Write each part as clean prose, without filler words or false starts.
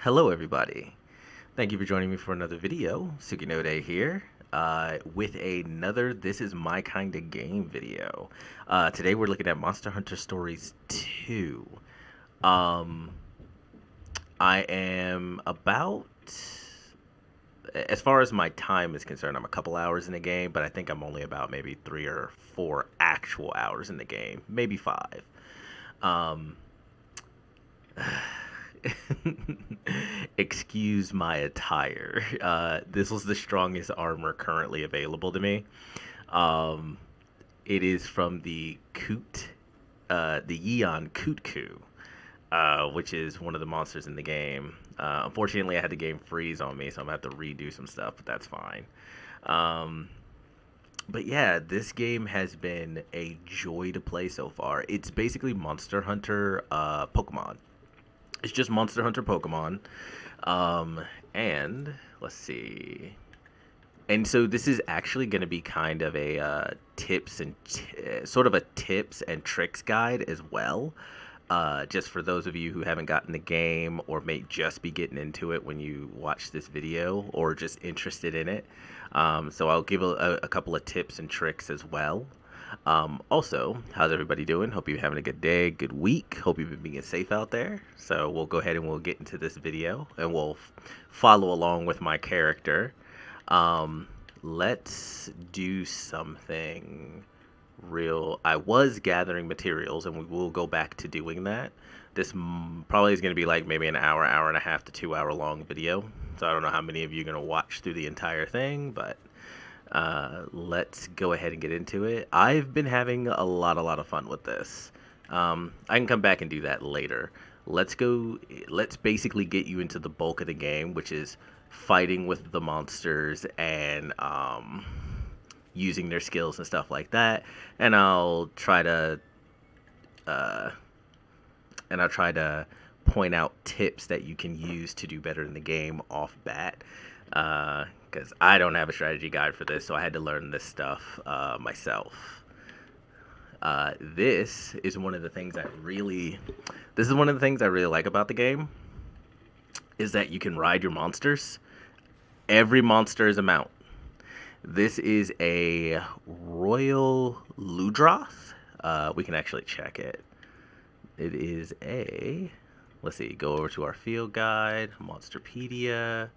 Hello everybody. Thank you for joining me for another video. Sukinode here with another This Is My Kind of Game video. Today we're looking at Monster Hunter Stories 2. Um, I am about, as far as my time is concerned, I'm a couple hours in the game, but I think I'm only about maybe 3 or 4 actual hours in the game, maybe 5. Um, Excuse my attire. This was the strongest armor currently available to me. Um, it is from the Yeon Kutku, which is one of the monsters in the game. Unfortunately, I had the game freeze on me, so I'm gonna have to redo some stuff, but that's fine. Um, but yeah, this game has been a joy to play so far. It's basically Monster Hunter Pokemon. It's just Monster Hunter Pokemon. Um, and let's see. And so this is actually going to be kind of a sort of a tips and tricks guide as well. Just for those of you who haven't gotten the game or may just be getting into it when you watch this video or just interested in it. So I'll give a couple of tips and tricks as well. Also, how's everybody doing? Hope you're having a good day, good week. Hope you've been being safe out there. So we'll go ahead and we'll get into this video and we'll follow along with my character. Let's do something real. I was gathering materials and we will go back to doing that. This probably is going to be like maybe an hour, hour and a half to 2 hour long video. So I don't know how many of you are going to watch through the entire thing, but let's go ahead and get into it. I've been having a lot of fun with this. I can come back and do that later. Let's basically get you into the bulk of the game, which is fighting with the monsters and using their skills and stuff like that. And I'll try to point out tips that you can use to do better in the game off bat. Because I don't have a strategy guide for this, so I had to learn this stuff myself. This is one of the things I really like about the game, is that you can ride your monsters. Every monster is a mount. This is a Royal Ludroth. We can actually check it. It is let's see, go over to our field guide, Monsterpedia.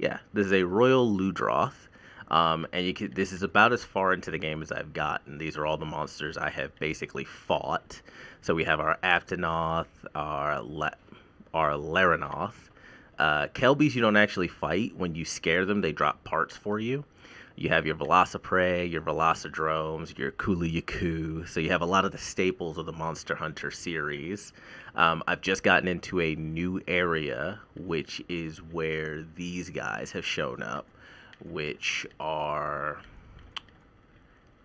Yeah, this is a Royal Ludroth. And this is about as far into the game as I've gotten. These are all the monsters I have basically fought. So we have our Aptonoth, our Laranoth. Kelbies you don't actually fight. When you scare them, they drop parts for you. You have your Velociprey, your Velocidromes, your Kulu-Yaku. So you have a lot of the staples of the Monster Hunter series. I've just gotten into a new area, which is where these guys have shown up, which are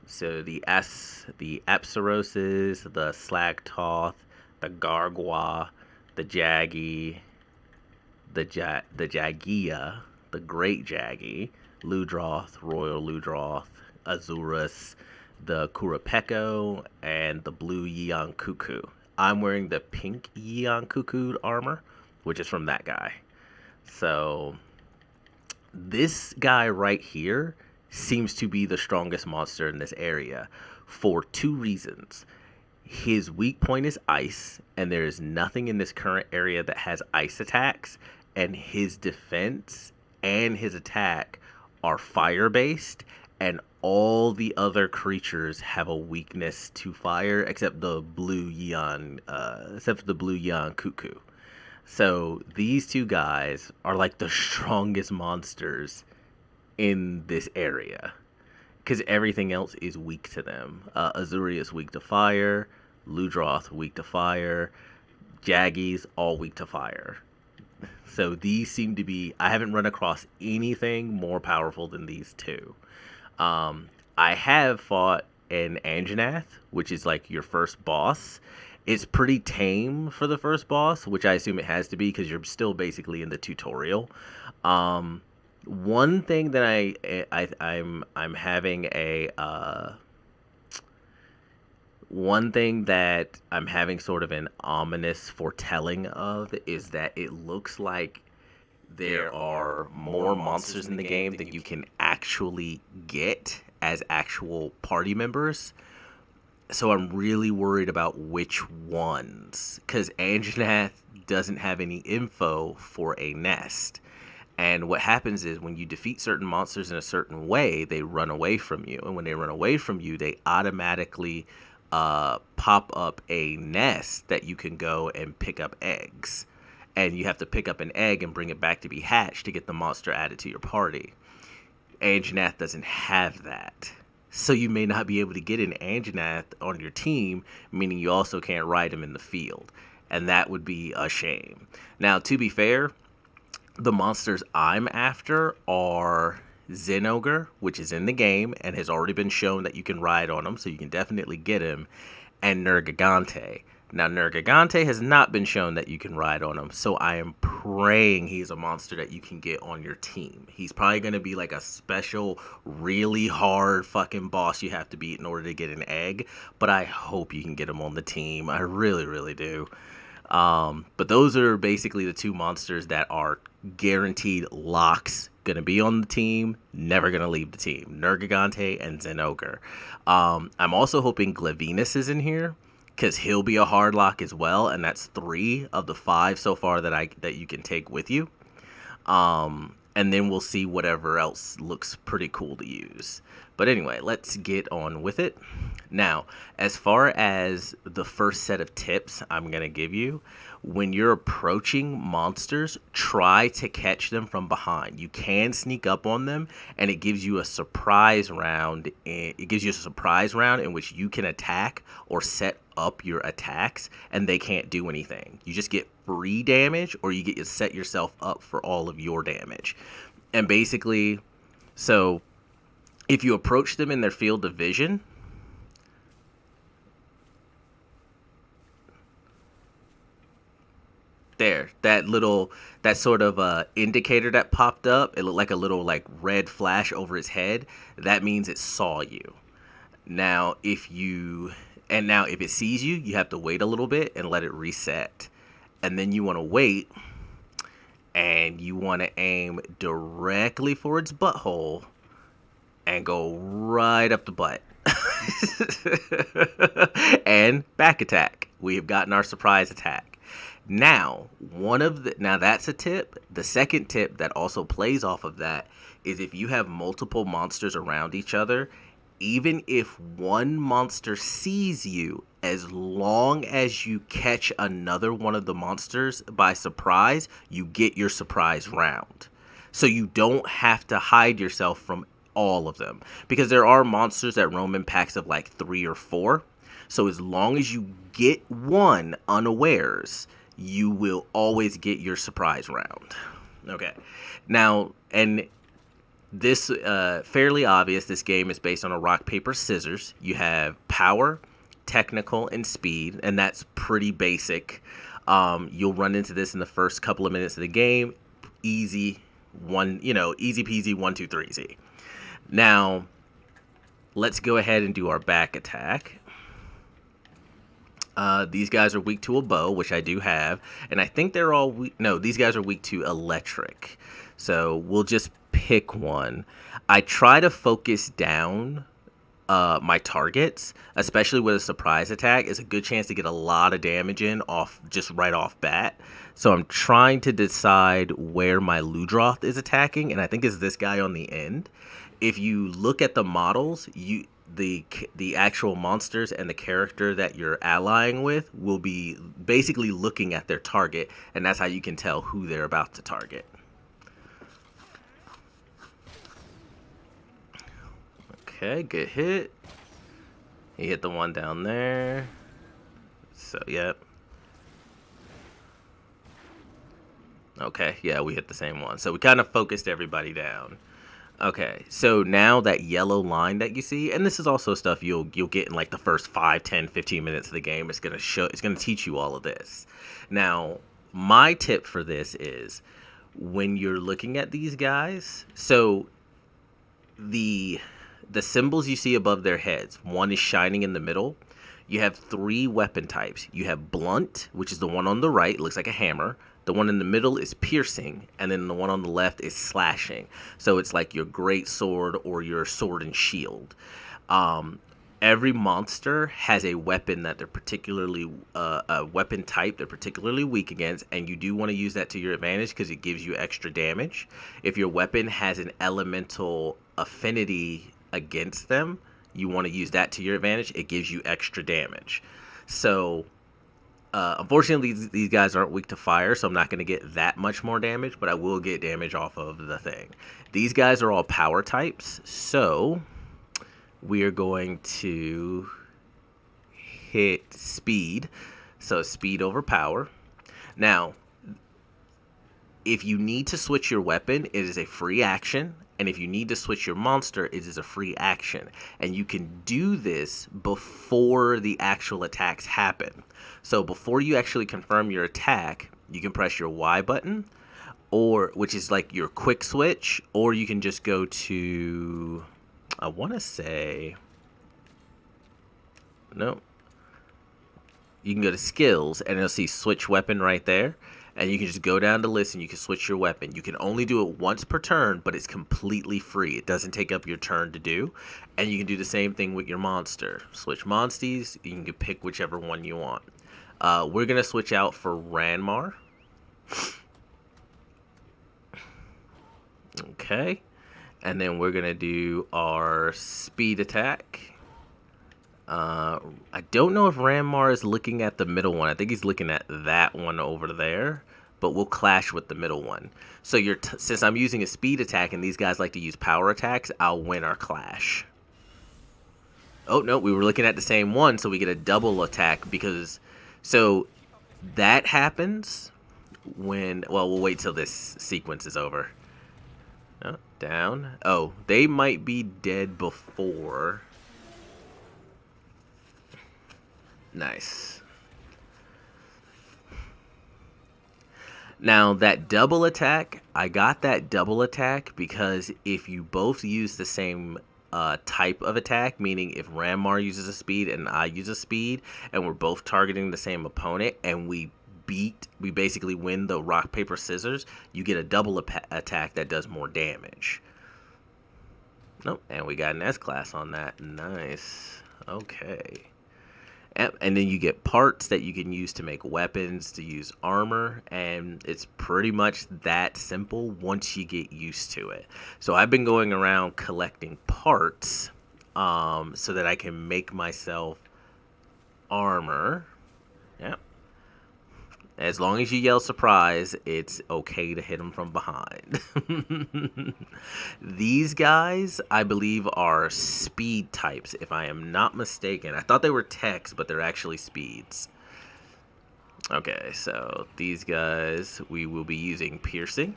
the Apsaroses, the Slagtoth, the Gargwa, the Jaggy, the Jagia, the Great Jaggy, Ludroth, Royal Ludroth, Azurus, the Kurapeko, and the blue Yeon Cuckoo. I'm wearing the pink Yeon Cuckoo armor, which is from that guy. So this guy right here seems to be the strongest monster in this area for 2 reasons. His weak point is ice, and there is nothing in this current area that has ice attacks, and his defense and his attack are fire-based, and all the other creatures have a weakness to fire except the blue Yeon Cuckoo. So these 2 guys are like the strongest monsters in this area, because everything else is weak to them. Azurius weak to fire, Ludroth weak to fire, Jaggies all weak to fire. So these seem to be, I haven't run across anything more powerful than these 2. I have fought an Anjanath, which is like your first boss. It's pretty tame for the first boss, which I assume it has to be because you're still basically in the tutorial. One thing that I'm having one thing that I'm having sort of an ominous foretelling of is that it looks like there are more monsters in the game than you can actually get as actual party members. So I'm really worried about which ones, because Anjanath doesn't have any info for a nest. And what happens is when you defeat certain monsters in a certain way, they run away from you. And when they run away from you, they automatically pop up a nest that you can go and pick up eggs. And you have to pick up an egg and bring it back to be hatched to get the monster added to your party. Anjanath doesn't have that. So you may not be able to get an Anjanath on your team, meaning you also can't ride him in the field. And that would be a shame. Now, to be fair, the monsters I'm after are Zenogre, which is in the game and has already been shown that you can ride on him, so you can definitely get him, and Nergigante. Now, Nergigante has not been shown that you can ride on him, so I am praying he's a monster that you can get on your team. He's probably going to be like a special, really hard fucking boss you have to beat in order to get an egg, but I hope you can get him on the team. I really, really do. But those are basically the two monsters that are guaranteed locks. Going to be on the team, never going to leave the team. Nergigante and Zenogre. I'm also hoping Glavenus is in here, because he'll be a hard lock as well, and that's 3 of the 5 so far that you can take with you. And then we'll see whatever else looks pretty cool to use. But anyway, let's get on with it. Now, as far as the first set of tips I'm going to give you, when you're approaching monsters, try to catch them from behind. You can sneak up on them, and it gives you a surprise round. It gives you a surprise round in which you can attack or set up your attacks, and they can't do anything. You just get free damage, or you get to set yourself up for all of your damage. And basically, so if you approach them in their field of vision, there, that sort of indicator that popped up, it looked like a little like red flash over its head. That means it saw you. Now, if it sees you, you have to wait a little bit and let it reset. And then you want to wait, and you want to aim directly for its butthole and go right up the butt. And back attack. We have gotten our surprise attack. Now that's a tip. The second tip that also plays off of that is if you have multiple monsters around each other, even if one monster sees you, as long as you catch another one of the monsters by surprise, you get your surprise round. So you don't have to hide yourself from all of them, because there are monsters that roam in packs of like 3 or 4. So as long as you get one unawares, you will always get your surprise round. Okay. Now, and this fairly obvious, this game is based on a rock, paper, scissors. You have power, technical, and speed, and that's pretty basic. You'll run into this in the first couple of minutes of the game. Easy peasy, 1, 2, 3, easy. Now, let's go ahead and do our back attack. These guys are weak to a bow, which I do have, and I think they're all weak. No, these guys are weak to electric. So we'll just pick one. I try to focus down my targets, especially with a surprise attack. It's a good chance to get a lot of damage in right off bat. So I'm trying to decide where my Ludroth is attacking, and I think it's this guy on the end. If you look at the models, the actual monsters and the character that you're allying with will be basically looking at their target, and that's how you can tell who they're about to target. Okay, good hit. He hit the one down there. So, yep. Okay, yeah, we hit the same one. So we kind of focused everybody down. Okay, so now that yellow line that you see, and this is also stuff you'll get in like the first 5, 10, 15 minutes of the game. It's going to teach you all of this. Now, my tip for this is when you're looking at these guys, so the symbols you see above their heads, one is shining in the middle. You have 3 weapon types. You have blunt, which is the one on the right, it looks like a hammer. The one in the middle is piercing, and then the one on the left is slashing. So it's like your great sword or your sword and shield. Um, every monster has a weapon that they're particularly a weapon type they're particularly weak against, and you do want to use that to your advantage because it gives you extra damage. If your weapon has an elemental affinity against them, you want to use that to your advantage. It gives you extra damage. So unfortunately, these guys aren't weak to fire, so I'm not going to get that much more damage, but I will get damage off of the thing. These guys are all power types, so we are going to hit speed. So speed over power. Now, if you need to switch your weapon, it is a free action. And if you need to switch your monster, it is a free action. And you can do this before the actual attacks happen. So before you actually confirm your attack, you can press your Y button, or which is like your quick switch, or you can just go to, I want to say, no. You can go to skills and it'll see switch weapon right there. And you can just go down the list and you can switch your weapon. You can only do it once per turn, but it's completely free. It doesn't take up your turn to do. And you can do the same thing with your monster. Switch monsties. You can pick whichever one you want. We're going to switch out for Ranmar. Okay. And then we're going to do our speed attack. I don't know if Ranmar is looking at the middle one. I think he's looking at that one over there, but we'll clash with the middle one. So since I'm using a speed attack and these guys like to use power attacks, I'll win our clash. Oh, no, we were looking at the same one, so we get a double attack because... So that happens when... Well, we'll wait till this sequence is over. Oh, down. Oh, they might be dead before... Nice. Now, that double attack, I got that double attack because if you both use the same type of attack, meaning if Ranmar uses a speed and I use a speed, and we're both targeting the same opponent, and we basically win the rock, paper, scissors, you get a double attack that does more damage. Nope, and we got an S-class on that. Nice. Okay. And then you get parts that you can use to make weapons, to use armor, and it's pretty much that simple once you get used to it. So I've been going around collecting parts so that I can make myself armor. Yep. As long as you yell surprise, it's okay to hit them from behind. These guys, I believe, are speed types, if I am not mistaken. I thought they were techs, but they're actually speeds. Okay, so these guys, we will be using piercing.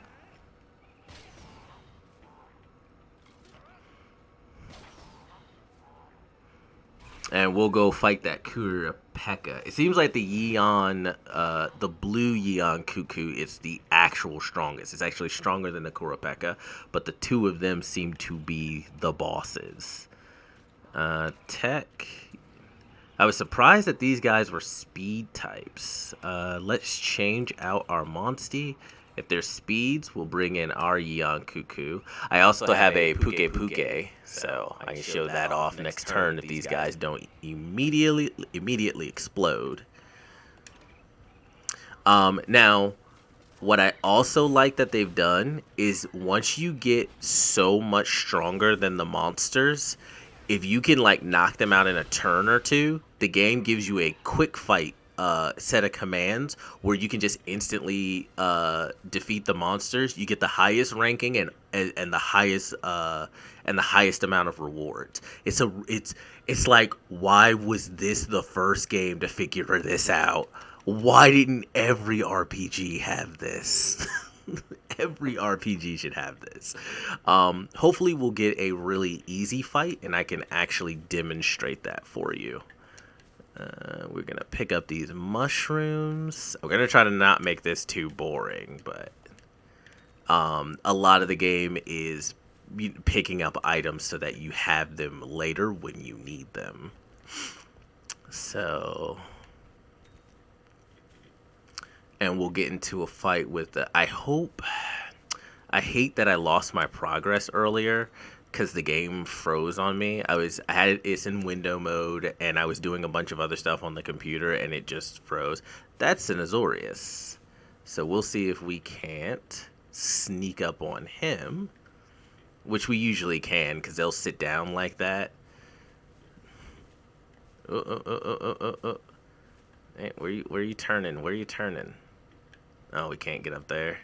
And we'll go fight that Kurapeka. It seems like the Yeon, the blue Yeon Cuckoo is the actual strongest. It's actually stronger than the Kurapeka, but the two of them seem to be the bosses. Tech. I was surprised that these guys were speed types. Let's change out our Monstie. If they're speeds, we'll bring in our Yeon Cuckoo. I also have a Puke Puke, so I can show that off next turn if these guys don't immediately explode. Now, what I also like that they've done is once you get so much stronger than the monsters, if you can like knock them out in a turn or two, the game gives you a quick fight set of commands where you can just instantly defeat the monsters. You get the highest ranking and the highest amount of rewards. It's like, why was this the first game to figure this out? Why didn't every RPG have this? Every RPG should have this. Hopefully we'll get a really easy fight and I can actually demonstrate that for you. We're going to pick up these mushrooms. We're going to try to not make this too boring, but a lot of the game is picking up items so that you have them later when you need them. So and we'll get into a fight with the. I hate that I lost my progress earlier because the game froze on me. I had it's in window mode and I was doing a bunch of other stuff on the computer and it just froze. That's an Azorius. So we'll see if we can't sneak up on him, which we usually can because they'll sit down like that. Hey, where are you turning? Where are you turning? Oh, we can't get up there.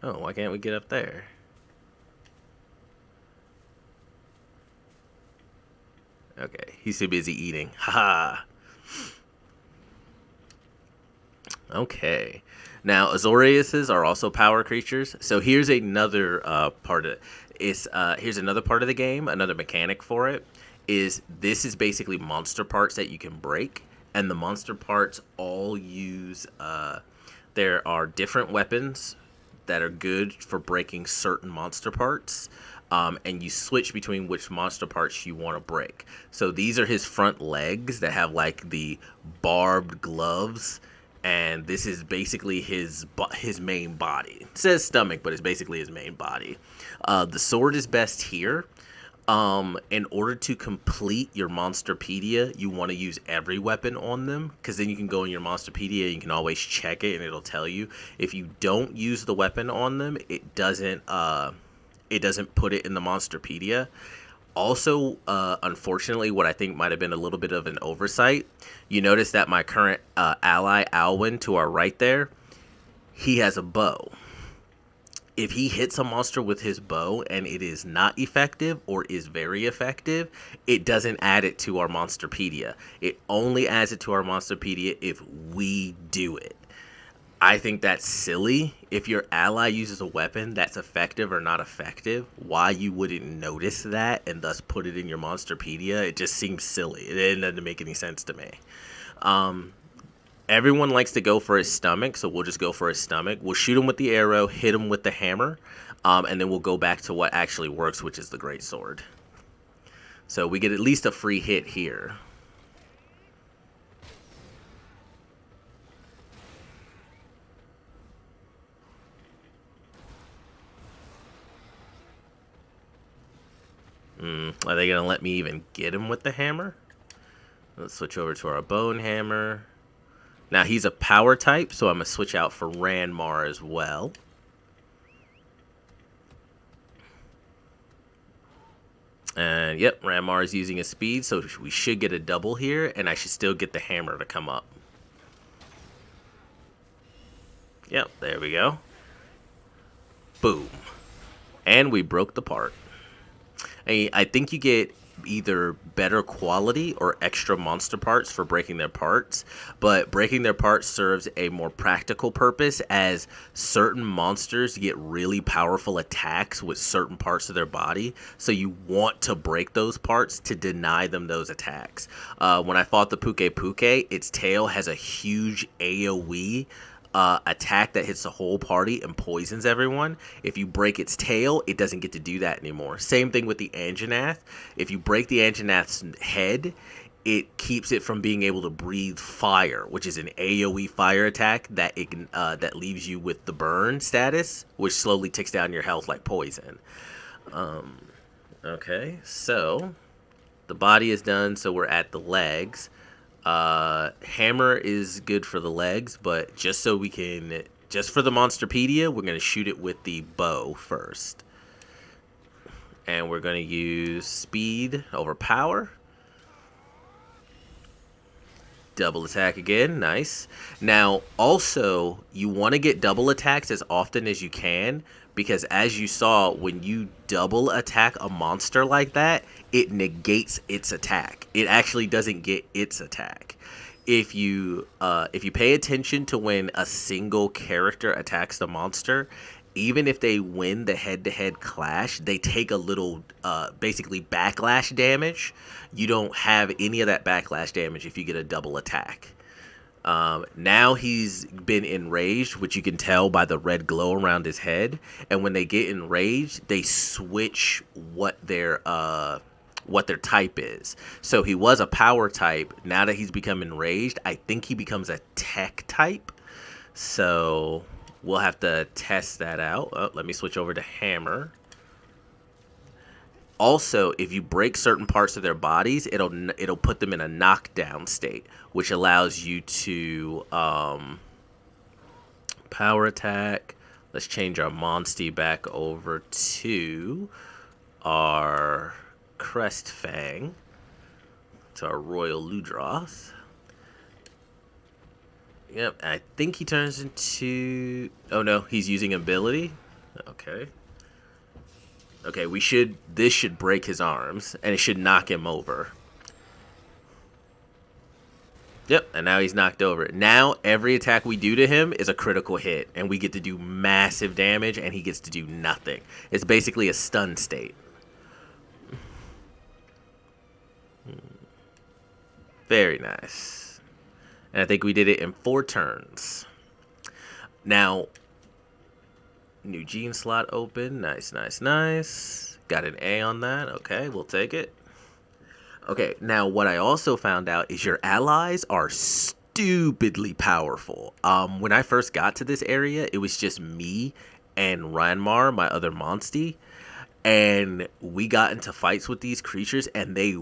Oh, why can't we get up there? Okay, he's too busy eating. Haha. Okay. Now, Azoriuses are also power creatures. So here's another part of it. Here's another part of the game, another mechanic for it. This is basically monster parts that you can break, and the monster parts all use. There are different weapons that are good for breaking certain monster parts. And you switch between which monster parts you want to break. So these are his front legs that have like the barbed gloves, and this is basically his main body. It says stomach, but it's basically his main body. The sword is best here. In order to complete your Monsterpedia, you want to use every weapon on them, because then you can go in your Monsterpedia, you can always check it, and it'll tell you. If you don't use the weapon on them, it doesn't put it in the Monsterpedia. Also, unfortunately, what I think might have been a little bit of an oversight, you notice that my current ally, Alwyn, to our right there, he has a bow. If he hits a monster with his bow and it is not effective or is very effective, it doesn't add it to our Monsterpedia. It only adds it to our Monsterpedia if we do it. I think that's silly. If your ally uses a weapon that's effective or not effective, why you wouldn't notice that and thus put it in your Monsterpedia, it just seems silly. It doesn't make any sense to me. Everyone likes to go for his stomach, so we'll just go for his stomach. We'll shoot him with the arrow, hit him with the hammer, and then we'll go back to what actually works, which is the greatsword. So we get at least a free hit here. Are they going to let me even get him with the hammer? Let's switch over to our bone hammer. Now, he's a power type, so I'm going to switch out for Ranmar as well. And, yep, Ranmar is using his speed, so we should get a double here, and I should still get the hammer to come up. Yep, there we go. Boom. And we broke the part. I think you get either better quality or extra monster parts for breaking their parts, but breaking their parts serves a more practical purpose, as certain monsters get really powerful attacks with certain parts of their body, so you want to break those parts to deny them those attacks. When I fought the Puke, its tail has a huge AoE attack that hits the whole party and poisons everyone. If you break its tail, it doesn't get to do that anymore. Same thing with the Anjanath. If you break the Anjanath's head, it keeps it from being able to breathe fire, which is an AoE fire attack that that leaves you with the burn status, which slowly ticks down your health like poison. Okay, so the body is done, so we're at the legs. Hammer is good for the legs, but just for the Monsterpedia, we're going to shoot it with the bow first. And we're going to use speed over power. Double attack again, nice. Now, also, you want to get double attacks as often as you can, because as you saw, when you double attack a monster like that, it negates its attack. It actually doesn't get its attack. If you pay attention to when a single character attacks the monster, even if they win the head-to-head clash, they take a little, basically backlash damage. You don't have any of that backlash damage if you get a double attack. Now he's been enraged, which you can tell by the red glow around his head. And when they get enraged, they switch what their what their type is. So he was a power type. Now that he's become enraged, I think he becomes a tech type. So we'll have to test that out. Oh, let me switch over to hammer. Also, if you break certain parts of their bodies, it'll put them in a knockdown state, which allows you to power attack. Let's change our Monstie back over to our Crest Fang, to our Royal Ludroth. Yep, I think he turns into... Oh no, he's using ability. Okay. Okay, this should break his arms, and it should knock him over. Yep, and now he's knocked over. Now, every attack we do to him is a critical hit, and we get to do massive damage, and he gets to do nothing. It's basically a stun state. Very nice. And I think we did it in 4 turns. Now, new gene slot open. Nice, nice, nice. Got an A on that. Okay, we'll take it. Okay, now what I also found out is your allies are stupidly powerful. When I first got to this area, it was just me and Ranmar, my other Monstie. And we got into fights with these creatures, and they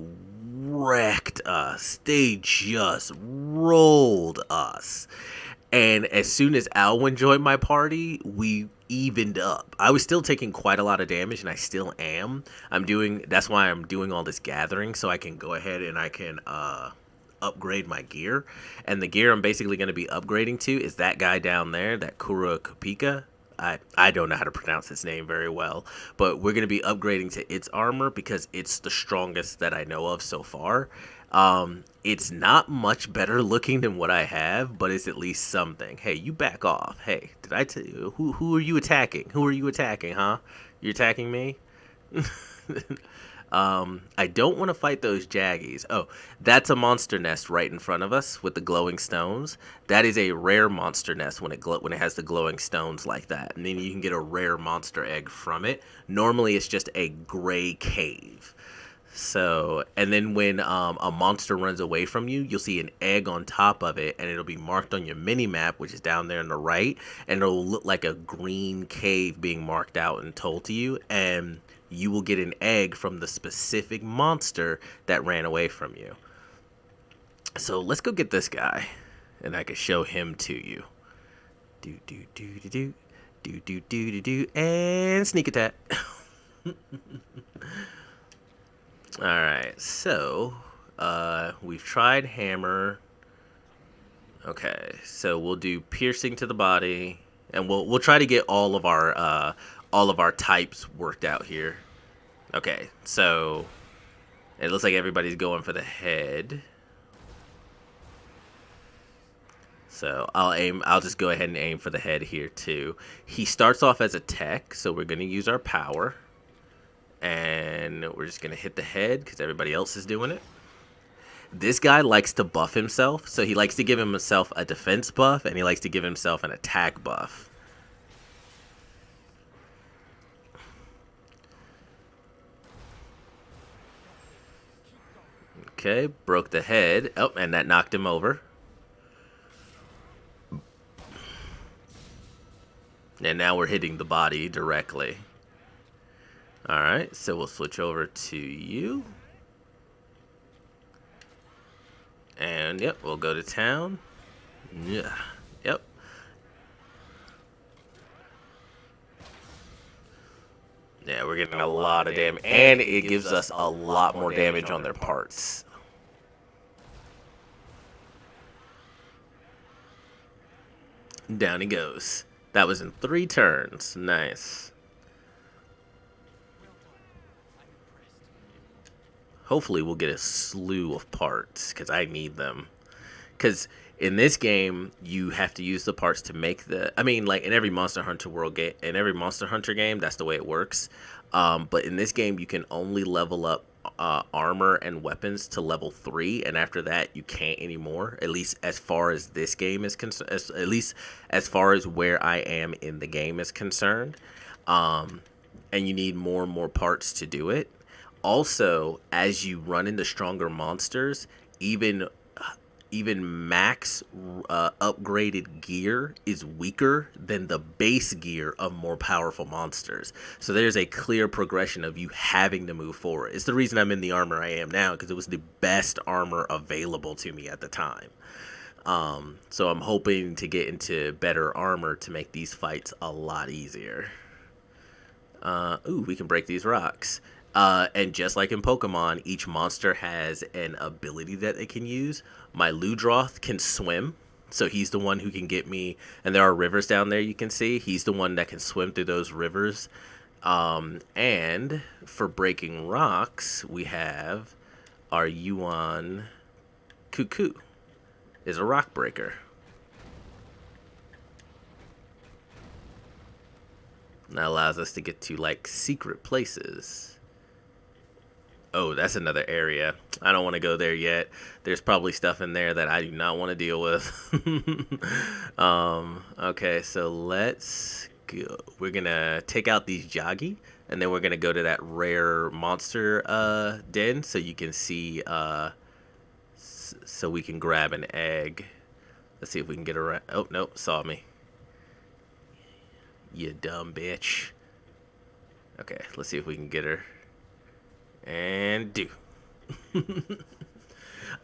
wrecked us. They just rolled us. And as soon as Alwyn joined my party, we evened up. I was still taking quite a lot of damage, and I still am. That's why I'm doing all this gathering, so I can go ahead and I can upgrade my gear. And the gear I'm basically going to be upgrading to is that guy down there, that Kura Kupika. I don't know how to pronounce his name very well, but we're going to be upgrading to its armor because it's the strongest that I know of so far. It's not much better looking than what I have, but it's at least something. Hey, you back off. Hey, did I tell you? Who are you attacking? Who are you attacking, huh? You're attacking me? I don't want to fight those Jaggies. Oh, that's a monster nest right in front of us with the glowing stones. That is a rare monster nest when it has the glowing stones like that. And then you can get a rare monster egg from it. Normally, it's just a gray cave. So, and then when a monster runs away from you, you'll see an egg on top of it, and it'll be marked on your mini map, which is down there on the right, and it'll look like a green cave being marked out and told to you, and you will get an egg from the specific monster that ran away from you. So let's go get this guy, and I can show him to you. Do do do do do do do do do do, and sneak attack. Alright, so we've tried hammer. Okay, so we'll do piercing to the body, and we'll try to get all of our types worked out here. Okay, so it looks like everybody's going for the head. So I'll just go ahead and aim for the head here too. He starts off as a tech, so we're gonna use our power. And we're just going to hit the head because everybody else is doing it. This guy likes to buff himself. So he likes to give himself a defense buff, and he likes to give himself an attack buff. Okay, broke the head. Oh, and that knocked him over. And now we're hitting the body directly. Alright, so we'll switch over to you. And, yep, we'll go to town. Yeah, yep. Yeah, we're getting a lot of damage. And it gives us a lot more damage on their parts. Down he goes. That was in 3 turns. Nice. Hopefully we'll get a slew of parts, because I need them. Because in this game, you have to use the parts to make the... I mean, like, in every Monster Hunter world game, in every Monster Hunter game, that's the way it works. But in this game, you can only level up armor and weapons to level 3, and after that, you can't anymore. At least as far as this game is concerned. At least as far as where I am in the game is concerned. And you need more and more parts to do it. Also, as you run into stronger monsters, even max upgraded gear is weaker than the base gear of more powerful monsters. So there's a clear progression of you having to move forward. It's the reason I'm in the armor I am now, because it was the best armor available to me at the time. So I'm hoping to get into better armor to make these fights a lot easier. Ooh, we can break these rocks. And just like in Pokemon, each monster has an ability that they can use. My Ludroth can swim, so he's the one who can get me. And there are rivers down there you can see. He's the one that can swim through those rivers. And for breaking rocks, we have our Yuan Cuckoo is a rock breaker. And that allows us to get to like secret places. Oh, that's another area. I don't want to go there yet. There's probably stuff in there that I do not want to deal with. Okay, so let's go. We're going to take out these Jaggi, and then we're going to go to that rare monster den so you can see, so we can grab an egg. Let's see if we can get around. Oh, no, saw me. You dumb bitch. Okay, let's see if we can get her. And do.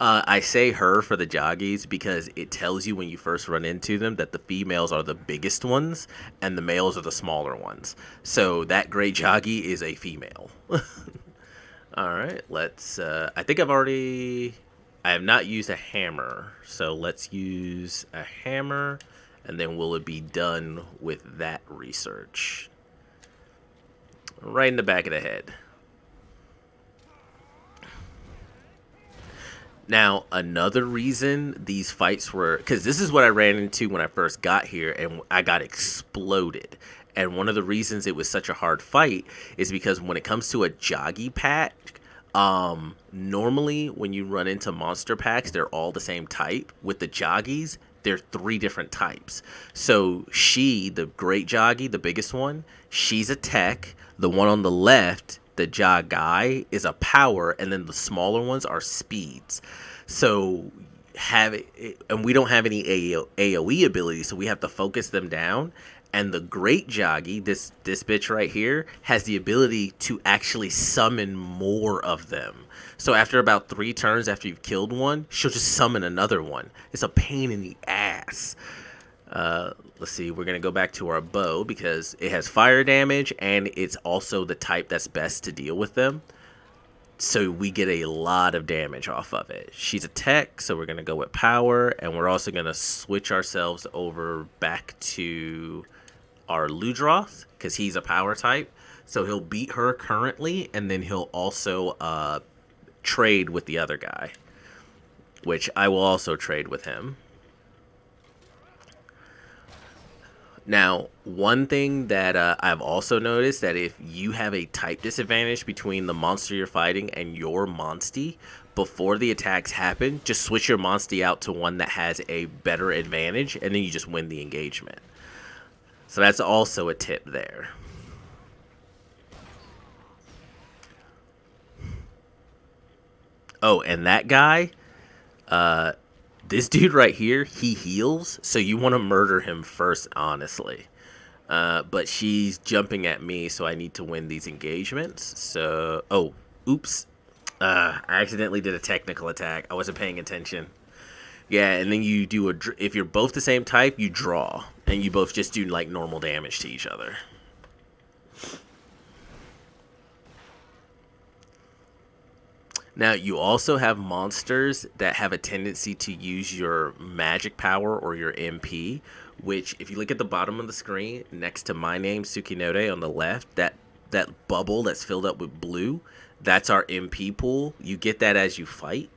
I say her for the Jaggis because it tells you when you first run into them that the females are the biggest ones and the males are the smaller ones. So that gray Jaggi is a female. Alright, let's... I think I have not used a hammer. So let's use a hammer, and then will it be done with that research? Right in the back of the head. Now, another reason these fights were... Because this is what I ran into when I first got here, and I got exploded. And one of the reasons it was such a hard fight is because when it comes to a Jaggi pack, normally when you run into monster packs, they're all the same type. With the Jaggis, they're 3 different types. So she, the Great Jaggi, the biggest one, she's a tech. The one on the left, the Jaggi, is a power, and then the smaller ones are speeds. So and we don't have any AoE ability, so we have to focus them down. And the Great Jaggi, this bitch right here, has the ability to actually summon more of them. So after about 3 turns after you've killed one, she'll just summon another one. It's a pain in the ass. Let's see, we're going to go back to our bow because it has fire damage and it's also the type that's best to deal with them. So we get a lot of damage off of it. She's a tech, so we're going to go with power, and we're also going to switch ourselves over back to our Ludroth because he's a power type. So he'll beat her currently, and then he'll also trade with the other guy, which I will also trade with him. Now, one thing that I've also noticed that if you have a type disadvantage between the monster you're fighting and your Monstie, before the attacks happen, just switch your Monstie out to one that has a better advantage, and then you just win the engagement. So that's also a tip there. Oh, and that guy, this dude right here, he heals, so you want to murder him first, honestly. But she's jumping at me, so I need to win these engagements. So, oh, oops. I accidentally did a technical attack. I wasn't paying attention. Yeah, and then you do if you're both the same type, you draw. And you both just do, like, normal damage to each other. Now, you also have monsters that have a tendency to use your magic power or your MP, which, if you look at the bottom of the screen, next to my name, Tsukinode, on the left, that bubble that's filled up with blue, that's our MP pool. You get that as you fight.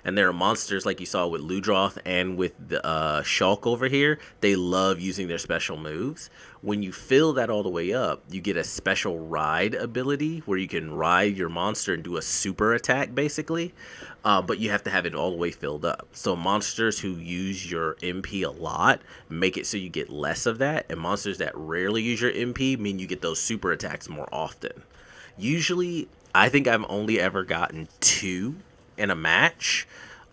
And there are monsters like you saw with Ludroth and with the Shulk over here. They love using their special moves. When you fill that all the way up, you get a special ride ability where you can ride your monster and do a super attack, basically. But you have to have it all the way filled up. So monsters who use your MP a lot make it so you get less of that. And monsters that rarely use your MP mean you get those super attacks more often. Usually, I think I've only ever gotten 2 in a match.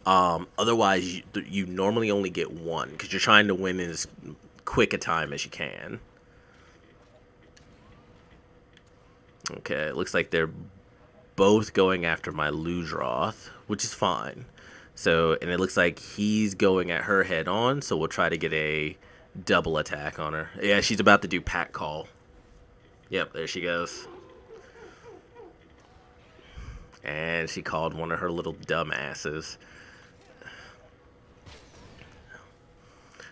Otherwise, you normally only get 1 because you're trying to win in as quick a time as you can. Okay, it looks like they're both going after my Ludroth, which is fine. So, and it looks like he's going at her head on, so we'll try to get a double attack on her. Yeah, she's about to do pack call. Yep, there she goes. And she called one of her little dumbasses.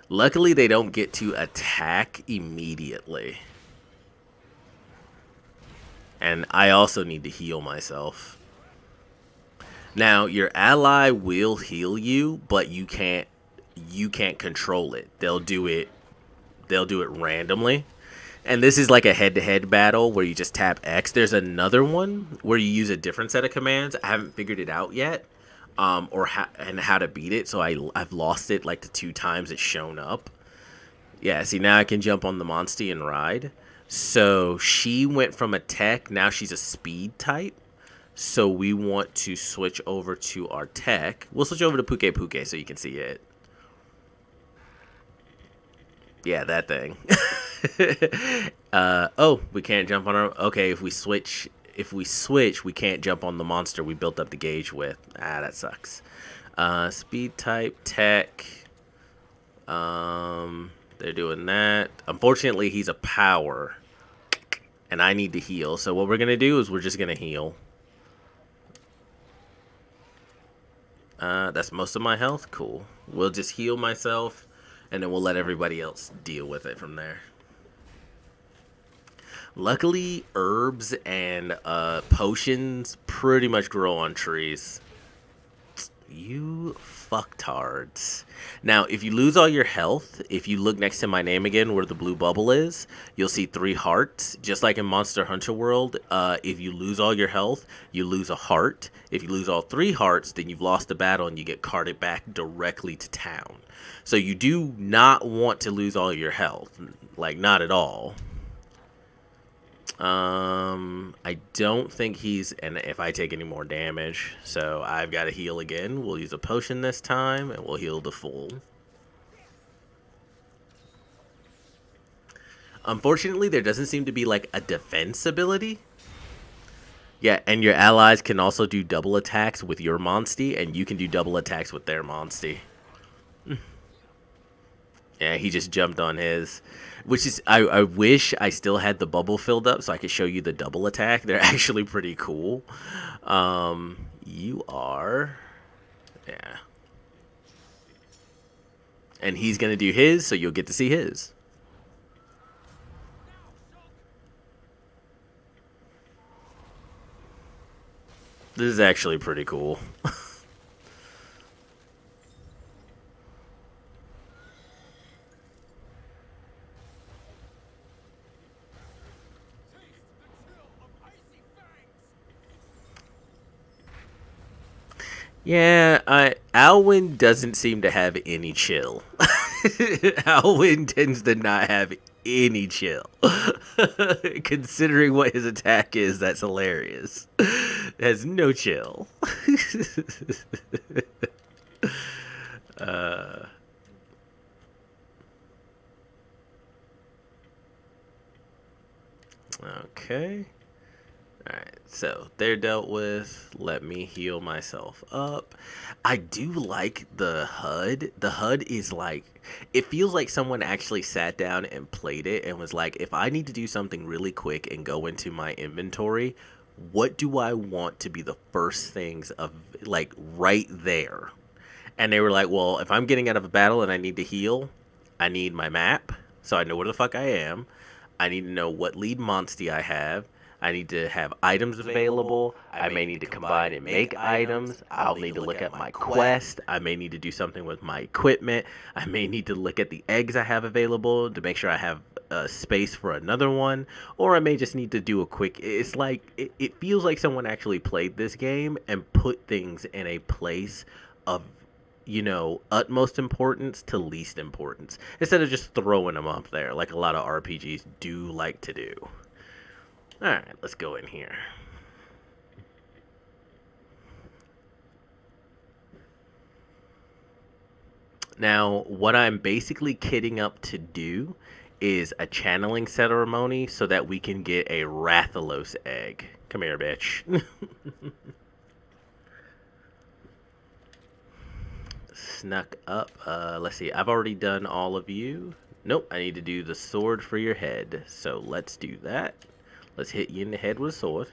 Luckily, they don't get to attack immediately. And I also need to heal myself. Now, your ally will heal you, but you can't control it. They'll do it randomly. And this is like a head-to-head battle where you just tap X. There's another one where you use a different set of commands. I haven't figured it out yet, or how to beat it. So I've lost it like the 2 times it's shown up. Yeah, see, now I can jump on the Monstie and ride. So she went from a tech, now she's a speed type. So we want to switch over to our tech. We'll switch over to Puke Puke so you can see it. Yeah, that thing. Oh, we can't jump on our... Okay, if we switch, we can't jump on the monster we built up the gauge with. Ah, that sucks. Speed type, tech. They're doing that. Unfortunately, he's a power. And I need to heal. So what we're going to do is we're just going to heal. That's most of my health. Cool. We'll just heal myself. And then we'll let everybody else deal with it from there. Luckily, herbs and potions pretty much grow on trees. You fucktards. Now, if you lose all your health, if you look next to my name again where the blue bubble is, you'll see 3 hearts. Just like in Monster Hunter World, if you lose all your health, you lose a heart. If you lose all 3 hearts, then you've lost the battle and you get carted back directly to town. So you do not want to lose all your health. Like, not at all. I don't think he's... And if I take any more damage, so I've got to heal again. We'll use a potion this time, and we'll heal the full. Unfortunately, there doesn't seem to be, like, a defense ability. Yeah, and your allies can also do double attacks with your Monstie, and you can do double attacks with their Monstie. Yeah, he just jumped on his, which is, I wish I still had the bubble filled up so I could show you the double attack. They're actually pretty cool. You are, yeah. And he's going to do his, so you'll get to see his. This is actually pretty cool. Fangs. Yeah, Alwyn doesn't seem to have any chill. Alwyn tends to not have any chill. Considering what his attack is, that's hilarious. Has no chill. uh, okay. Alright, so they're dealt with. Let me heal myself up. I do like the HUD. The HUD is like, it feels like someone actually sat down and played it and was like, if I need to do something really quick and go into my inventory, what do I want to be the first things of, like, right there? And they were like, well, if I'm getting out of a battle and I need to heal, I need my map, so I know where the fuck I am. I need to know what lead Monstie I have. I need to have items available. I may need to combine and make items. I'll need to look at my quest. I may need to do something with my equipment. I may need to look at the eggs I have available to make sure I have space for another one. Or I may just need to do a quick... It's like... It feels like someone actually played this game and put things in a place of, you know, utmost importance to least importance. Instead of just throwing them up there like a lot of RPGs do like to do. Alright, let's go in here. Now, what I'm basically kitting up to do is a channeling ceremony so that we can get a Rathalos egg. Come here, bitch. Snuck up. Let's see. I've already done all of you. Nope, I need to do the sword for your head. So let's do that. Let's hit you in the head with a sword.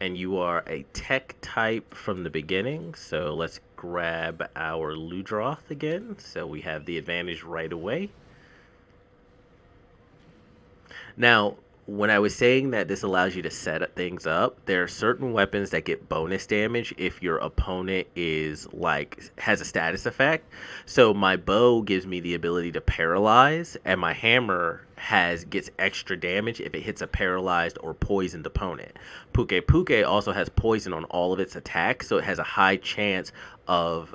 And you are a tech type from the beginning. So let's grab our Ludroth again. So we have the advantage right away. Now, when I was saying that this allows you to set things up, there are certain weapons that get bonus damage if your opponent is like has a status effect. So my bow gives me the ability to paralyze, and my hammer gets extra damage if it hits a paralyzed or poisoned opponent. Puke Puke also has poison on all of its attacks, so it has a high chance of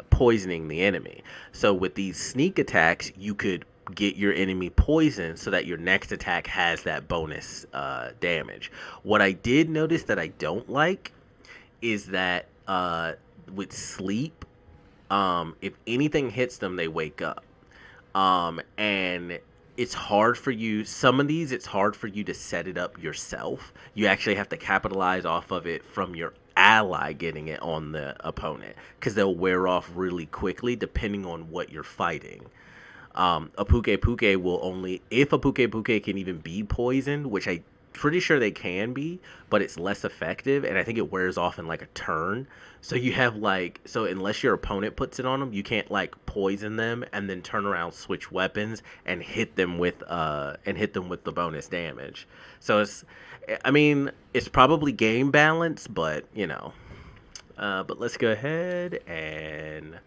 poisoning the enemy. So with these sneak attacks, you could get your enemy poisoned so that your next attack has that bonus damage. What I did notice that I don't like is that with sleep, if anything hits them, they wake up. And it's hard for you. Some of these, it's hard for you to set it up yourself. You actually have to capitalize off of it from your ally getting it on the opponent because they'll wear off really quickly depending on what you're fighting. A Puke Puke will only, if a Puke Puke can even be poisoned, which I pretty sure they can be, but it's less effective, and I think it wears off in like a turn. So you have like, so unless your opponent puts it on them, you can't like poison them and then turn around, switch weapons, and hit them with the bonus damage. So I mean, it's probably game balance, but you know, but let's go ahead and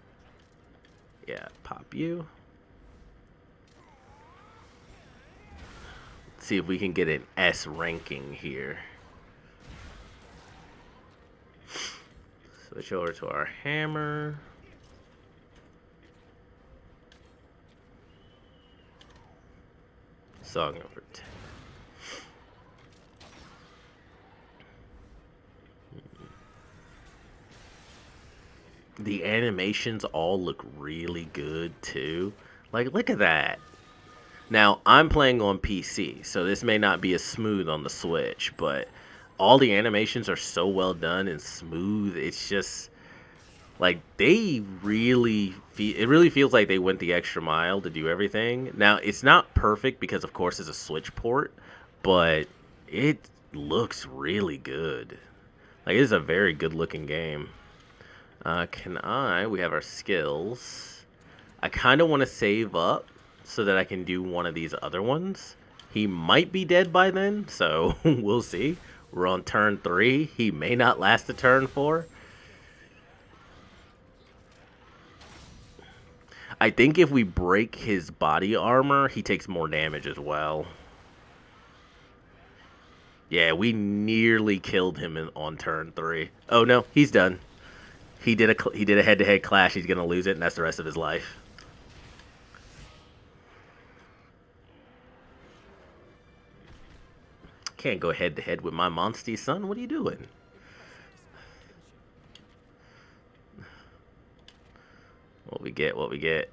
yeah, pop you. See if we can get an S ranking here. Switch over to our hammer. Song number 10. The animations all look really good too. Like, look at that. Now, I'm playing on PC, so this may not be as smooth on the Switch, but all the animations are so well done and smooth. It's just like it really feels like they went the extra mile to do everything. Now, it's not perfect because of course it's a Switch port, but it looks really good. Like, it's a very good looking game. We have our skills. I kind of want to save up so that I can do one of these other ones. He might be dead by then, so we'll see. We're on turn 3. He may not last to turn 4. I think if we break his body armor, he takes more damage as well. Yeah, we nearly killed him on turn 3. Oh no, he's done. He did a head-to-head clash. He's gonna lose it, and that's the rest of his life. Can't go head-to-head with my monsty son. What are you doing? What we get? What we get?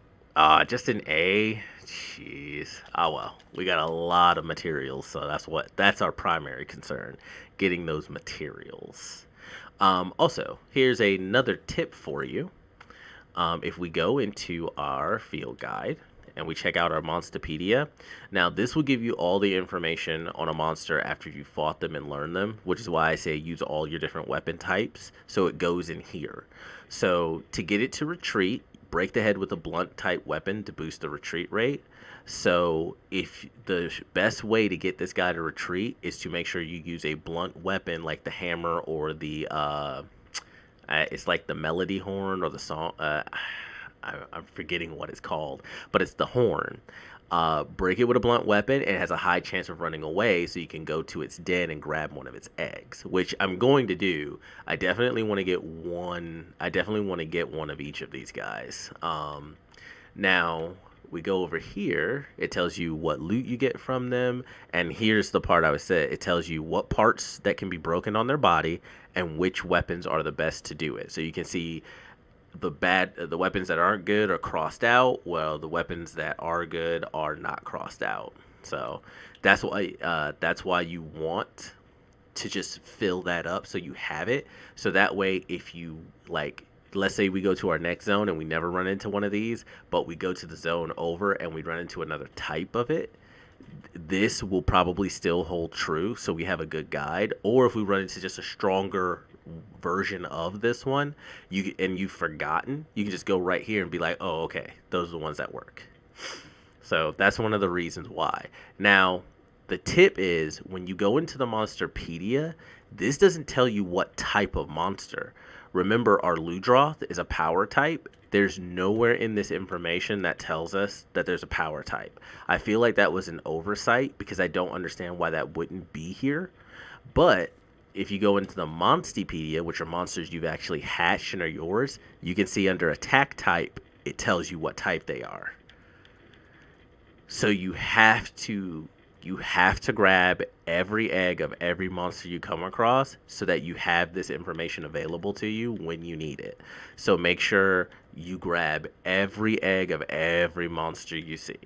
Just an A. Jeez. Oh well. We got a lot of materials, so that's our primary concern, getting those materials. Also, here's another tip for you. If we go into our field guide and we check out our Monsterpedia, now this will give you all the information on a monster after you fought them and learned them, which is why I say use all your different weapon types, so it goes in here. So to get it to retreat, break the head with a blunt type weapon to boost the retreat rate. So if the best way to get this guy to retreat is to make sure you use a blunt weapon like the hammer or the it's like the melody horn or the song. I'm forgetting what it's called, but it's the horn. Break it with a blunt weapon, and it has a high chance of running away, so you can go to its den and grab one of its eggs, which I'm going to do. I definitely want to get one. I definitely want to get one of each of these guys. Now we go over here. It tells you what loot you get from them, and here's the part I was saying. It tells you what parts that can be broken on their body and which weapons are the best to do it. So you can see the weapons that aren't good are crossed out. Well, the weapons that are good are not crossed out. So that's why you want to just fill that up so you have it. So that way, if you like, let's say we go to our next zone and we never run into one of these, but we go to the zone over and we run into another type of it, this will probably still hold true, so we have a good guide. Or if we run into just a stronger version of this one, you've forgotten, you can just go right here and be like, oh, okay, those are the ones that work. So that's one of the reasons why. Now, the tip is when you go into the Monsterpedia, this doesn't tell you what type of monster. Remember, our Ludroth is a power type. There's nowhere in this information that tells us that there's a power type. I feel like that was an oversight because I don't understand why that wouldn't be here. But if you go into the Monsterpedia, which are monsters you've actually hatched and are yours, you can see under attack type, it tells you what type they are. So you have to grab every egg of every monster you come across so that you have this information available to you when you need it. So make sure you grab every egg of every monster you see.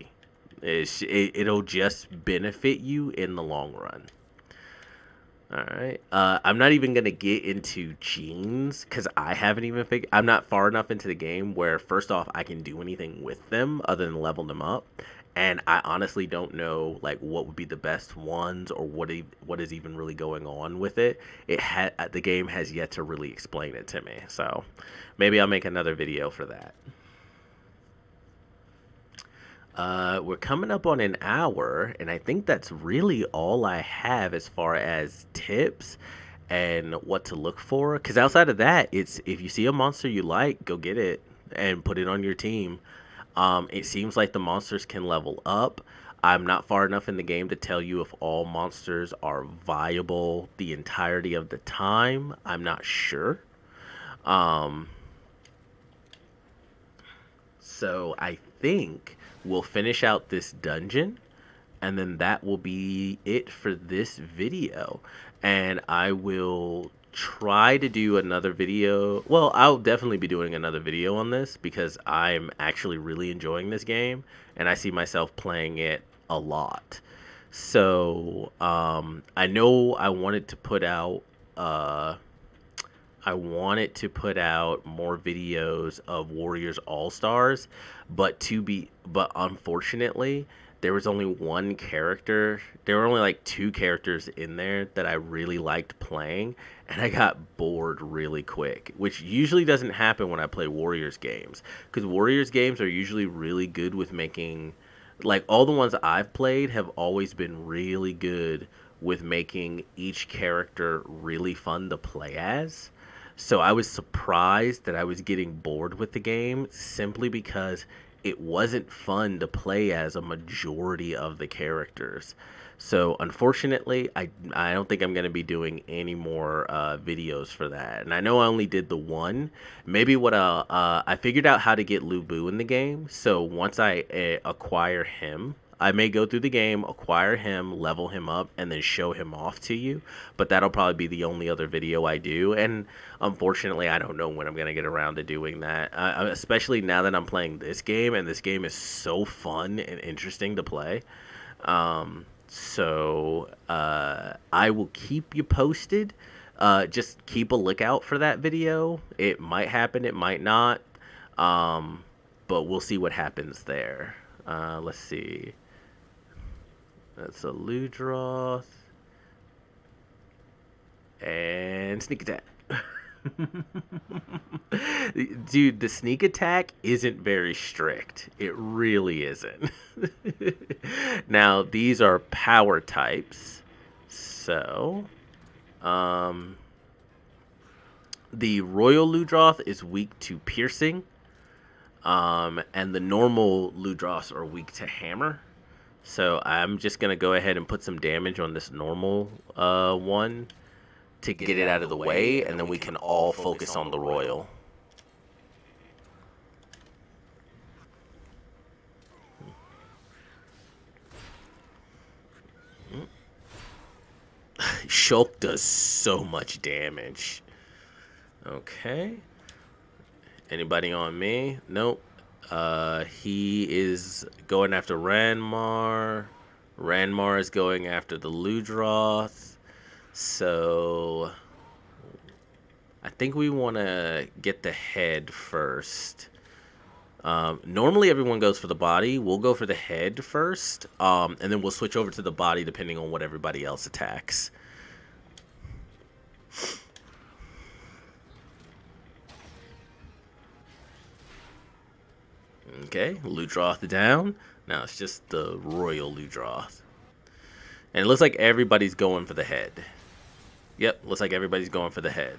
It'll just benefit you in the long run. All right. I'm not even gonna get into genes because I haven't even figured. I'm not far enough into the game where, first off, I can do anything with them other than level them up, and I honestly don't know like what would be the best ones or what is even really going on with it. The game has yet to really explain it to me, so maybe I'll make another video for that. We're coming up on an hour, and I think that's really all I have as far as tips and what to look for. Because outside of that, it's if you see a monster you like, go get it and put it on your team. It seems like the monsters can level up. I'm not far enough in the game to tell you if all monsters are viable the entirety of the time. I'm not sure. Um, so I think we'll finish out this dungeon and then that will be it for this video. And I will try to do another video. Well, I'll definitely be doing another video on this because I'm actually really enjoying this game and I see myself playing it a lot. So I know I wanted to put out more videos of Warriors All Stars, but unfortunately, there was only one character. There were only like two characters in there that I really liked playing, and I got bored really quick, which usually doesn't happen when I play Warriors games, because Warriors games are usually really good with making, like all the ones I've played have always been really good with making each character really fun to play as. So I was surprised that I was getting bored with the game simply because it wasn't fun to play as a majority of the characters. So unfortunately, I don't think I'm going to be doing any more videos for that. And I know I only did the one. Maybe I figured out how to get Lubu in the game. So once I acquire him, I may go through the game, acquire him, level him up, and then show him off to you. But that'll probably be the only other video I do. And unfortunately, I don't know when I'm going to get around to doing that. Especially now that I'm playing this game, and this game is so fun and interesting to play. I will keep you posted. Just keep a lookout for that video. It might happen, it might not. But we'll see what happens there. Let's see. That's a Ludroth. And sneak attack. Dude, the sneak attack isn't very strict. It really isn't. Now, these are power types. So, the Royal Ludroth is weak to piercing. And the normal Ludroths are weak to hammer. So I'm just going to go ahead and put some damage on this normal one to get it out of the way, and then we can all focus on the Royal. Shulk does so much damage. Okay. Anybody on me? Nope. He is going after Ranmar. Ranmar is going after the Ludroth. So I think we want to get the head first. Normally everyone goes for the body. We'll go for the head first, and then we'll switch over to the body depending on what everybody else attacks. Okay, Ludroth down. Now it's just the Royal Ludroth. And it looks like everybody's going for the head. Yep, looks like everybody's going for the head.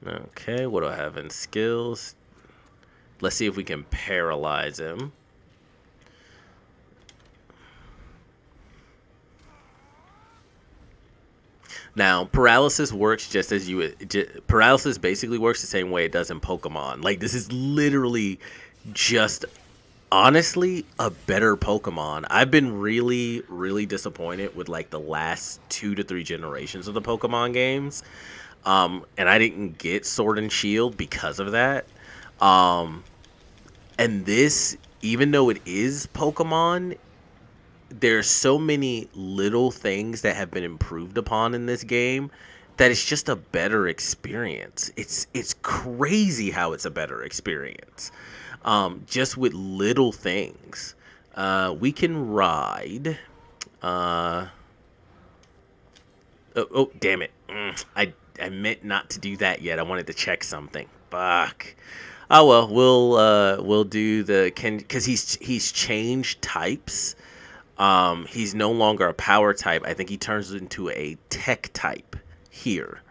Okay, what do I have in skills? Let's see if we can paralyze him. Now, paralysis works just as you... Paralysis basically works the same way it does in Pokemon. Like, this is literally just, honestly, a better Pokemon. I've been really, really disappointed with, like, the last 2 to 3 generations of the Pokemon games. And I didn't get Sword and Shield because of that. And this, even though it is Pokemon, there's so many little things that have been improved upon in this game that it's just a better experience. It's crazy how it's a better experience. Just with little things. We can ride. Oh, damn it. I meant not to do that yet. I wanted to check something. Fuck. Oh well, we'll do the because he's changed types. He's no longer a power type. I think he turns into a tech type here.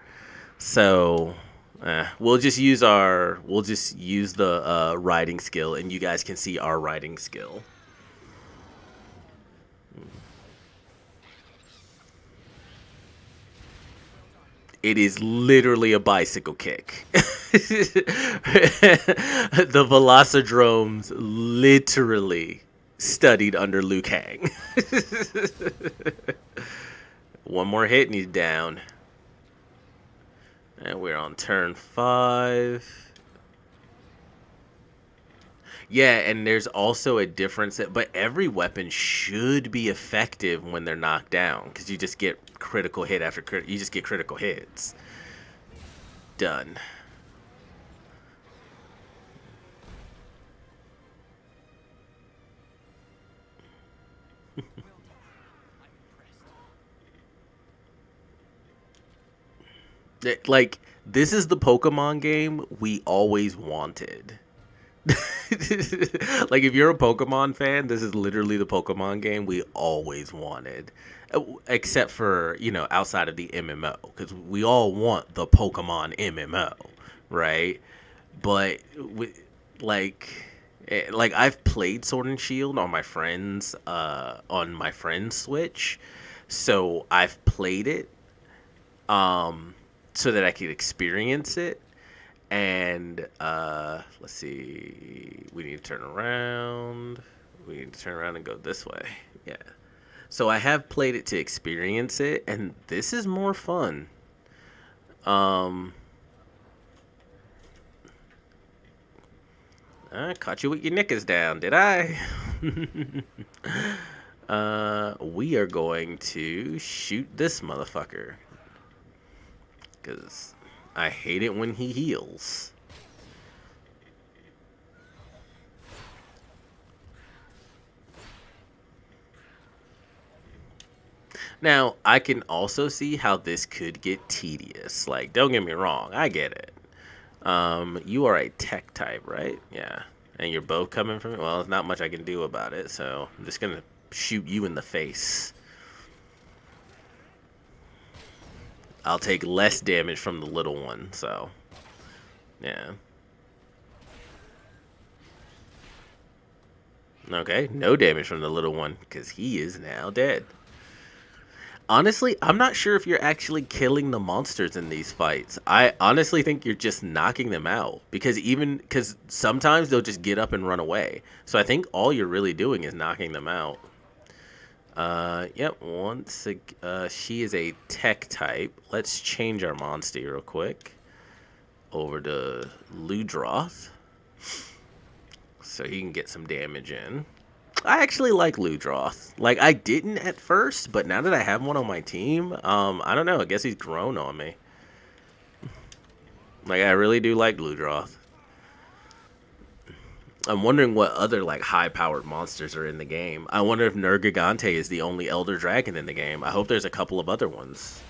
So we'll just use the riding skill, and you guys can see our riding skill. It is literally a bicycle kick. The Velocidromes literally studied under Liu Kang. One more hit and he's down. And we're on turn 5. Yeah, and there's also a difference but every weapon should be effective when they're knocked down, because you just get critical hit after you just get critical hits. Done. Like, this is the Pokemon game we always wanted. Like, if you're a Pokemon fan, this is literally the Pokemon game we always wanted. Except for, outside of the MMO. Because we all want the Pokemon MMO, right? But, I've played Sword and Shield on my friend's Switch. So, I've played it. So that I could experience it. And let's see, we need to turn around. We need to turn around and go this way. Yeah. So I have played it to experience it, and this is more fun. I caught you with your knickers down, did I? We are going to shoot this motherfucker. Because I hate it when he heals. Now, I can also see how this could get tedious. Like, don't get me wrong, I get it. You are a tech type, right? Yeah. And you're both coming from it? Well, there's not much I can do about it, so I'm just going to shoot you in the face. I'll take less damage from the little one, so yeah. Okay, no damage from the little one, because he is now dead. Honestly, I'm not sure if you're actually killing the monsters in these fights. I honestly think you're just knocking them out, because sometimes they'll just get up and run away. So I think all you're really doing is knocking them out. Yep. She is a tech type. Let's change our monster real quick over to Ludroth, so he can get some damage in. I actually like Ludroth. Like, I didn't at first, but now that I have one on my team, I don't know. I guess he's grown on me. Like, I really do like Ludroth. I'm wondering what other like high-powered monsters are in the game. I wonder if Nergigante is the only Elder Dragon in the game. I hope there's a couple of other ones.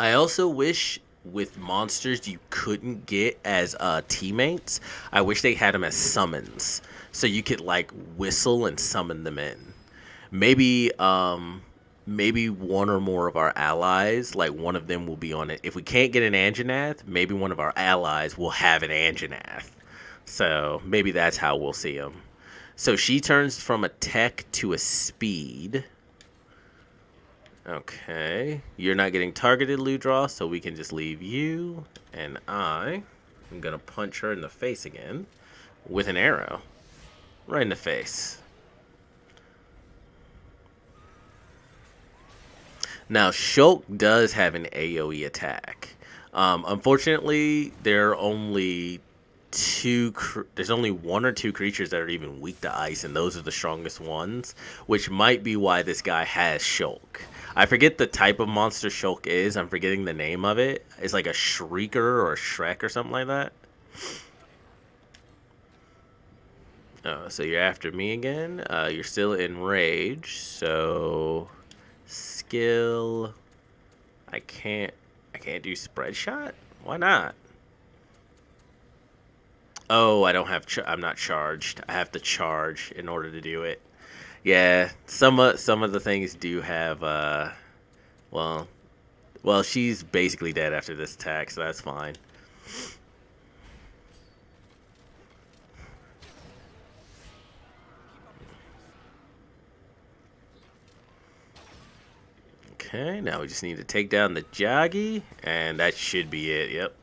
I also wish with monsters you couldn't get as teammates. I wish they had them as summons, so you could like whistle and summon them in. Maybe maybe one or more of our allies, like one of them will be on it. If we can't get an Anjanath, maybe one of our allies will have an Anjanath. So maybe that's how we'll see them. So she turns from a tech to a speed. Okay. You're not getting targeted, Ludroth, so we can just leave you. And I am going to punch her in the face again with an arrow. Right in the face. Now, Shulk does have an AoE attack. Unfortunately, there are only there's only one or two creatures that are even weak to ice, and those are the strongest ones, which might be why this guy has Shulk. I forget the type of monster Shulk is. I'm forgetting the name of it. It's like a Shrieker or a Shrek or something like that. Oh, so you're after me again. You're still in rage, so skill. I can't do spread shot. Why not? Oh, I don't have. I'm not charged. I have to charge in order to do it. Yeah, some of the things do have. Well, she's basically dead after this attack, so that's fine. Okay, now we just need to take down the Joggy, and that should be it. Yep.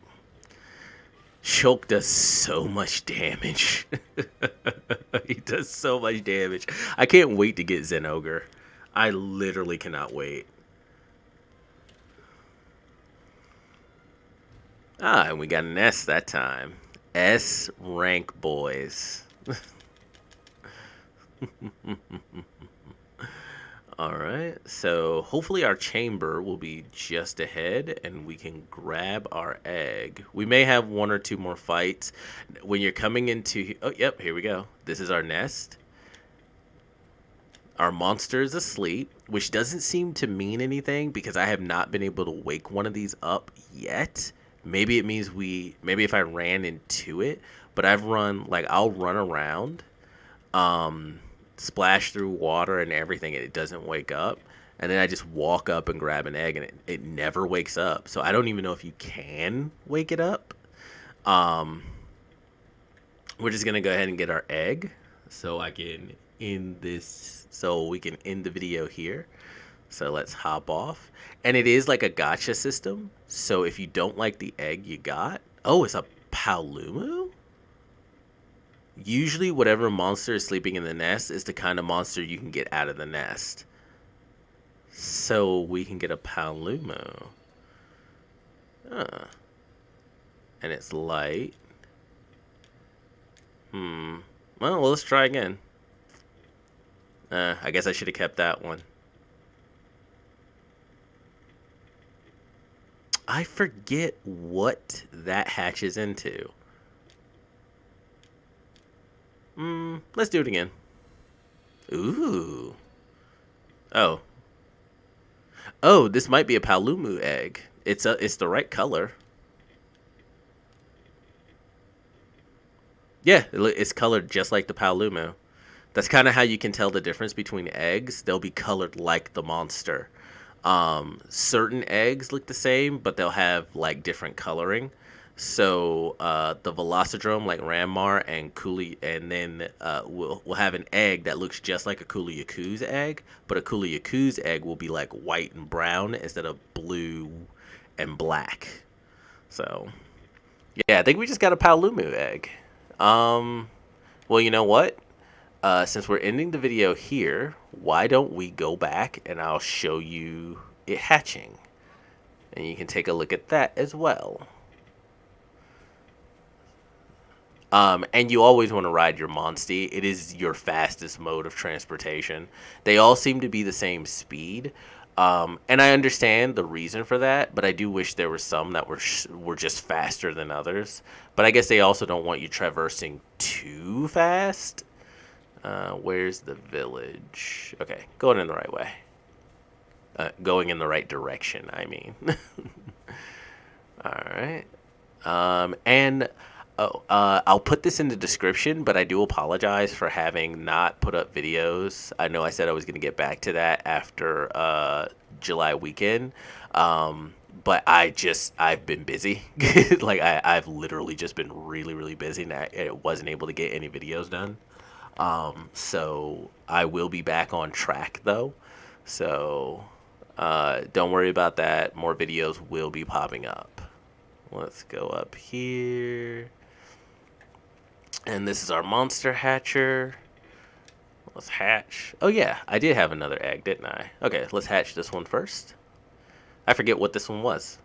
Shulk does so much damage. He does so much damage. I can't wait to get Zenogre. I literally cannot wait. Ah, and we got an S that time. S rank boys. Alright, so hopefully our chamber will be just ahead and we can grab our egg. We may have one or two more fights. When you're coming into... Oh, yep, here we go. This is our nest. Our monster is asleep, which doesn't seem to mean anything because I have not been able to wake one of these up yet. Maybe it means maybe if I ran into it, but I'll run around, splash through water and everything, and it doesn't wake up. And then I just walk up and grab an egg, and it never wakes up. So I don't even know if you can wake it up. We're just gonna go ahead and get our egg, so I can so we can end the video here. So let's hop off. And it is like a gacha system. So if you don't like the egg you got... Oh, it's a Palumu? Usually whatever monster is sleeping in the nest is the kind of monster you can get out of the nest. So we can get a Palumu. And it's light. Well, let's try again. I guess I should have kept that one. I forget what that hatches into. Let's do it again. Ooh. Oh. Oh, this might be a Palumu egg. It's the right color. Yeah, it's colored just like the Palumu. That's kind of how you can tell the difference between eggs. They'll be colored like the monster. Certain eggs look the same, but they'll have like different coloring. So the Velocidrome, like Ranmar and Kuli, and then we'll have an egg that looks just like a Kuliyaku's egg, but a Kuliyaku's egg will be like white and brown instead of blue and black. So yeah, I think we just got a Palumu egg. Well, you know what? Since we're ending the video here, why don't we go back and I'll show you it hatching. And you can take a look at that as well. And you always want to ride your Monstie. It is your fastest mode of transportation. They all seem to be the same speed. And I understand the reason for that, but I do wish there were some that were just faster than others. But I guess they also don't want you traversing too fast. Where's the village? Okay, going in the right way. Going in the right direction, I mean. All right. And I'll put this in the description, but I do apologize for having not put up videos. I know I said I was going to get back to that after July weekend. But I've been busy. Like I've literally just been really, really busy and I wasn't able to get any videos done. So I will be back on track though. So don't worry about that. More videos will be popping up. Let's go up here. And this is our monster hatcher. Let's hatch. Oh yeah, I did have another egg, didn't I? Okay, let's hatch this one first. I forget what this one was.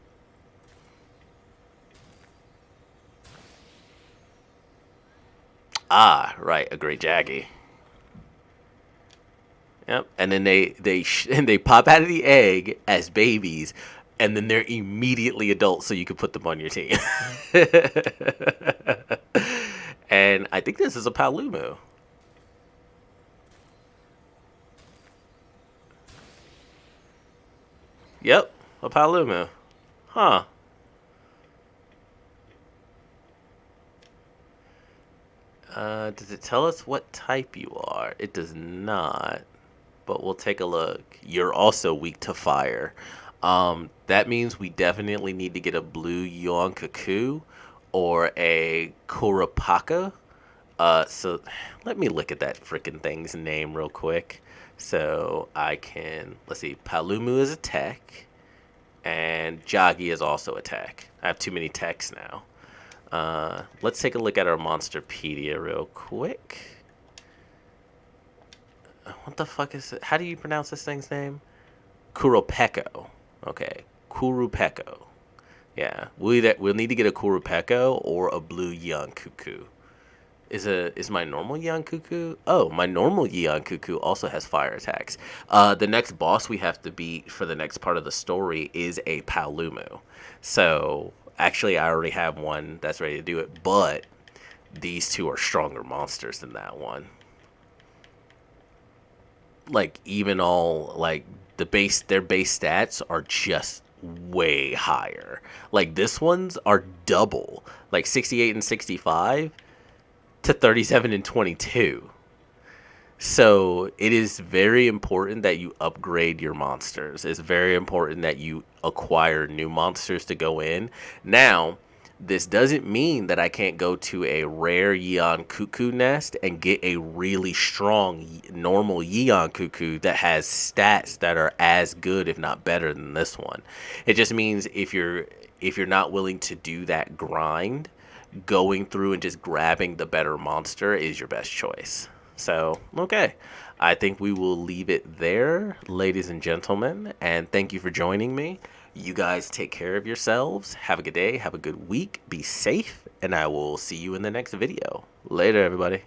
Ah, right, a great Jaggy. Yep, and then they pop out of the egg as babies, and then they're immediately adults, so you can put them on your team. And I think this is a Palumu. Yep, a Palumu. Huh. Does it tell us what type you are? It does not, but we'll take a look. You're also weak to fire. That means we definitely need to get a blue Yuan Cuckoo or a Kurapaka. So let me look at that freaking thing's name real quick. So I can, let's see, Palumu is a tech, and Jaggi is also a tech. I have too many techs now. Let's take a look at our Monsterpedia real quick. What the fuck is it? How do you pronounce this thing's name? Kuropeko. Okay, Kurupeko. Yeah, we'll need to get a Kurupeko or a blue Young Cuckoo. Is my normal Yeon Cuckoo? Oh, my normal Yeon Cuckoo also has fire attacks. The next boss we have to beat for the next part of the story is a Palumu. So actually, I already have one that's ready to do it, but these two are stronger monsters than that one. Like even all like their base stats are just way higher. Like this one's are double, like 68 and 65 to 37 and 22. So it is very important that you upgrade your monsters. It's very important that you acquire new monsters to go in. Now, this doesn't mean that I can't go to a rare Yeon Cuckoo nest and get a really strong normal Yeon Cuckoo that has stats that are as good, if not better, than this one. It just means if you're not willing to do that grind, going through and just grabbing the better monster is your best choice. So, okay. I think we will leave it there, ladies and gentlemen, and thank you for joining me. You guys take care of yourselves. Have a good day. Have a good week. Be safe, and I will see you in the next video. Later, everybody.